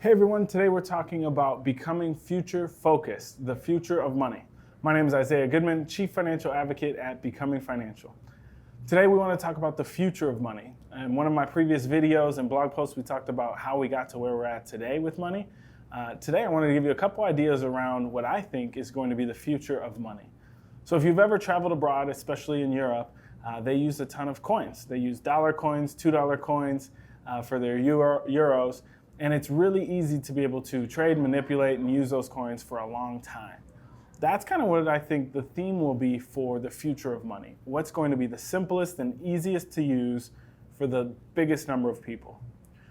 Hey everyone, today we're talking about becoming future focused, the future of money. My name is Isaiah Goodman, Chief Financial Advocate at Becoming Financial. Today we want to talk about the future of money. In one of my previous videos and blog posts, we talked about how we got to where we're at today with money. Today I wanted to give you a couple ideas around what I think is going to be the future of money. So if you've ever traveled abroad, especially in Europe, they use a ton of coins. They use dollar coins, $2 coins for their euros. And it's really easy to be able to trade, manipulate, and use those coins for a long time. That's kind of what I think the theme will be for the future of money. What's going to be the simplest and easiest to use for the biggest number of people.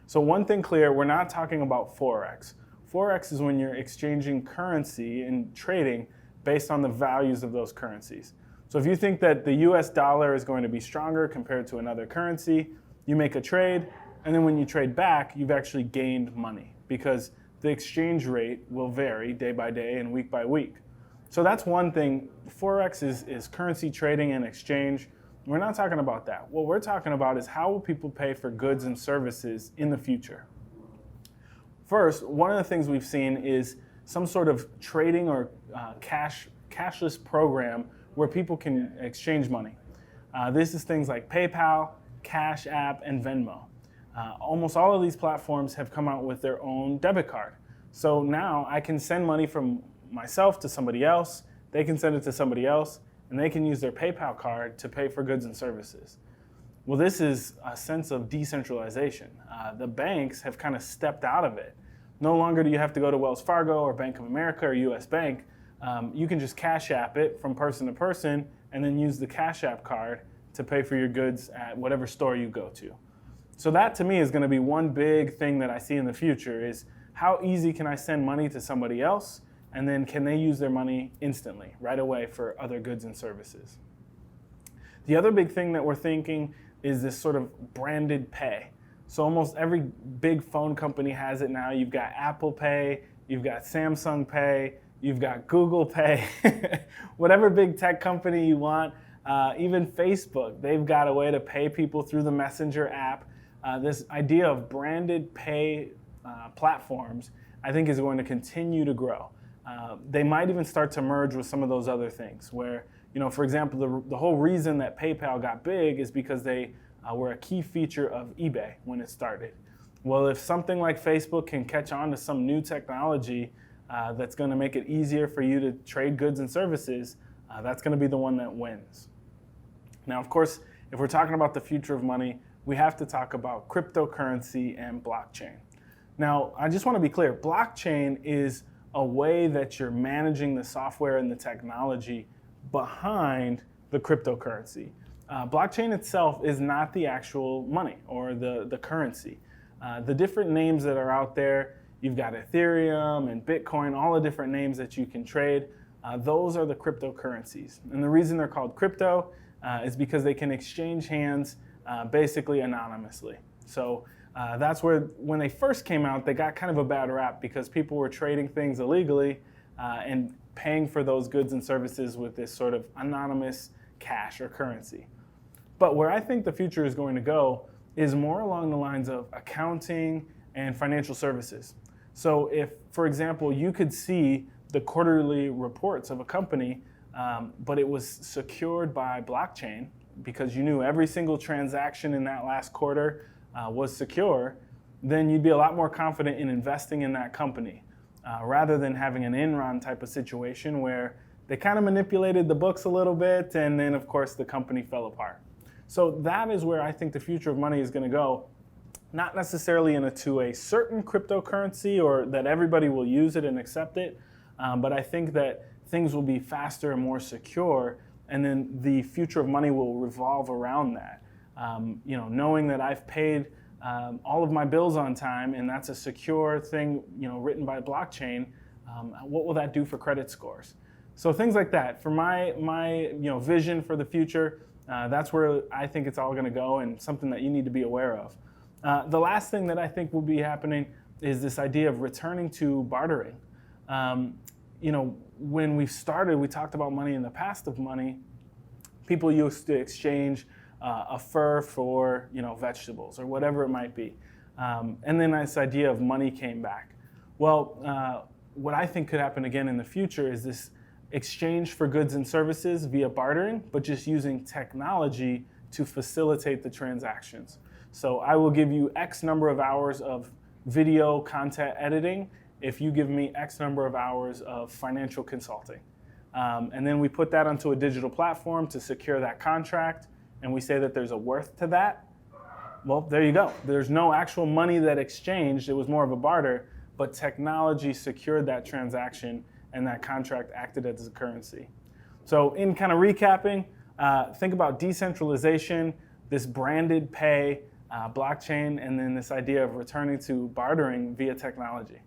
So one thing clear, we're not talking about Forex. Forex is when you're exchanging currency and trading based on the values of those currencies. So if you think that the US dollar is going to be stronger compared to another currency, you make a trade, and then when you trade back, you've actually gained money because the exchange rate will vary day by day and week by week. So that's one thing. Forex is currency trading and exchange. We're not talking about that. What we're talking about is how will people pay for goods and services in the future. First, one of the things we've seen is some sort of trading or cashless program where people can exchange money. This is things like PayPal, Cash App, and Venmo. Almost all of these platforms have come out with their own debit card. So now I can send money from myself to somebody else, they can send it to somebody else, and they can use their PayPal card to pay for goods and services. Well, this is a sense of decentralization. The banks have kind of stepped out of it. No longer do you have to go to Wells Fargo or Bank of America or US Bank. You can just Cash App it from person to person and then use the Cash App card to pay for your goods at whatever store you go to. So that to me is going to be one big thing that I see in the future is how easy can I send money to somebody else, and then can they use their money instantly, right away for other goods and services. The other big thing that we're thinking is this sort of branded pay. So almost every big phone company has it now. You've got Apple Pay, you've got Samsung Pay, you've got Google Pay, whatever big tech company you want, even Facebook, they've got a way to pay people through the Messenger app. This idea of branded pay platforms, I think, is going to continue to grow. They might even start to merge with some of those other things where, for example, the whole reason that PayPal got big is because they were a key feature of eBay when it started. Well, if something like Facebook can catch on to some new technology that's going to make it easier for you to trade goods and services, that's going to be the one that wins. Now, of course, if we're talking about the future of money, we have to talk about cryptocurrency and blockchain. Now, I just want to be clear, blockchain is a way that you're managing the software and the technology behind the cryptocurrency. Blockchain itself is not the actual money or the currency. The different names that are out there, you've got Ethereum and Bitcoin, all the different names that you can trade, those are the cryptocurrencies. And the reason they're called crypto is because they can exchange hands basically anonymously. So that's where, when they first came out, they got kind of a bad rap because people were trading things illegally and paying for those goods and services with this sort of anonymous cash or currency. But where I think the future is going to go is more along the lines of accounting and financial services. So if, for example, you could see the quarterly reports of a company, but it was secured by blockchain, because you knew every single transaction in that last quarter was secure, then you'd be a lot more confident in investing in that company rather than having an Enron type of situation where they kind of manipulated the books a little bit and then, of course, the company fell apart. So that is where I think the future of money is going to go, not necessarily to a certain cryptocurrency or that everybody will use it and accept it, but I think that things will be faster and more secure. And then the future of money will revolve around that. Knowing that I've paid all of my bills on time, and that's a secure thing, written by blockchain. What will that do for credit scores? So things like that. For my vision for the future, that's where I think it's all going to go, and something that you need to be aware of. The last thing that I think will be happening is this idea of returning to bartering. When we started, we talked about money in the past of money. People used to exchange a fur for vegetables or whatever it might be. And then this idea of money came back. Well, what I think could happen again in the future is this exchange for goods and services via bartering, but just using technology to facilitate the transactions. So I will give you X number of hours of video content editing if you give me X number of hours of financial consulting. And then we put that onto a digital platform to secure that contract, and we say that there's a worth to that. Well, there you go. There's no actual money that exchanged. It was more of a barter, but technology secured that transaction and that contract acted as a currency. So in kind of recapping, think about decentralization, this branded pay, blockchain, and then this idea of returning to bartering via technology.